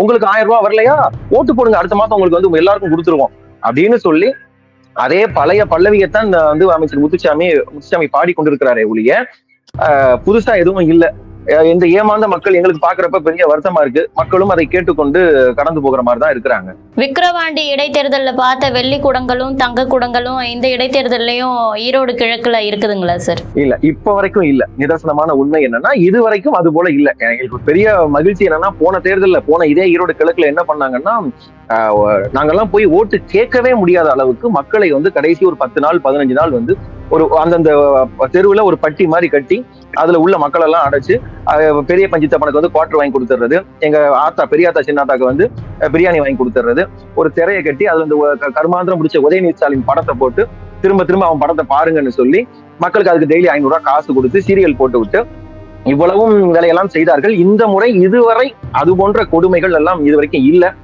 உங்களுக்கு 1000 ரூபாய் வரலையா, ஓட்டு போடுங்க, அடுத்த மாசம் உங்களுக்கு வந்து எல்லாருக்கும் கொடுத்துருவோம் அப்படின்னு சொல்லி அதே பழைய பல்லவியைத்தான் வந்து அமைச்சர் முத்துசாமி பாடிக்கொண்டிருக்கிறாரே ஒழிய புதுசா எதுவும் இல்ல. இந்த ஏமாந்த மக்கள் எங்களுக்கு பாக்குறப்ப பெரிய வருத்தமா இருக்கு. மக்களும் அதை கேட்டுக்கொண்டு கடந்து போகிற மாதிரி தான் இருக்கிறாங்க. விக்கிரவாண்டி இடைத்தேர்தல்ல பார்த்த வெள்ளி குடங்களும் தங்க குடங்களும் இந்த இடைத்தேர்தலையும் ஈரோடு கிழக்குல இருக்குதுங்களா சார்? இல்ல, இப்ப வரைக்கும் இல்ல. நிதர்சனமான உண்மை என்னன்னா இது வரைக்கும் அது போல இல்ல. எங்களுக்கு பெரிய மகிழ்ச்சி என்னன்னா போன தேர்தல்ல போன இதே ஈரோடு கிழக்குல என்ன பண்ணாங்கன்னா நாங்கெல்லாம் போய் ஓட்டு கேட்கவே முடியாத அளவுக்கு மக்களை வந்து கடைசி ஒரு 10 நாள் 15 நாள் வந்து ஒரு அந்தந்த தெருவுல ஒரு பட்டி மாதிரி கட்டி அதுல உள்ள மக்கள் எல்லாம் அடைச்சு பெரிய பஞ்சித்தப்பனுக்கு வந்து குவார்டர் வாங்கி கொடுத்துறது, எங்க ஆத்தா பெரியாத்தா சின்னாத்தாக்கு வந்து பிரியாணி வாங்கி கொடுத்துறது, ஒரு திரையை கட்டி அதுல இந்த கருமாந்திரம் முடிச்ச உதயநிதி ஸ்டாலின் படத்தை போட்டு திரும்ப திரும்ப அவன் படத்தை பாருங்கன்னு சொல்லி மக்களுக்கு அதுக்கு டெய்லி 500 ரூபாய் காசு கொடுத்து சீரியல் போட்டு விட்டு இவ்வளவும் வேலையெல்லாம் செய்தார்கள். இந்த முறை இதுவரை அது போன்ற கொடுமைகள் எல்லாம் இதுவரைக்கும் இல்ல.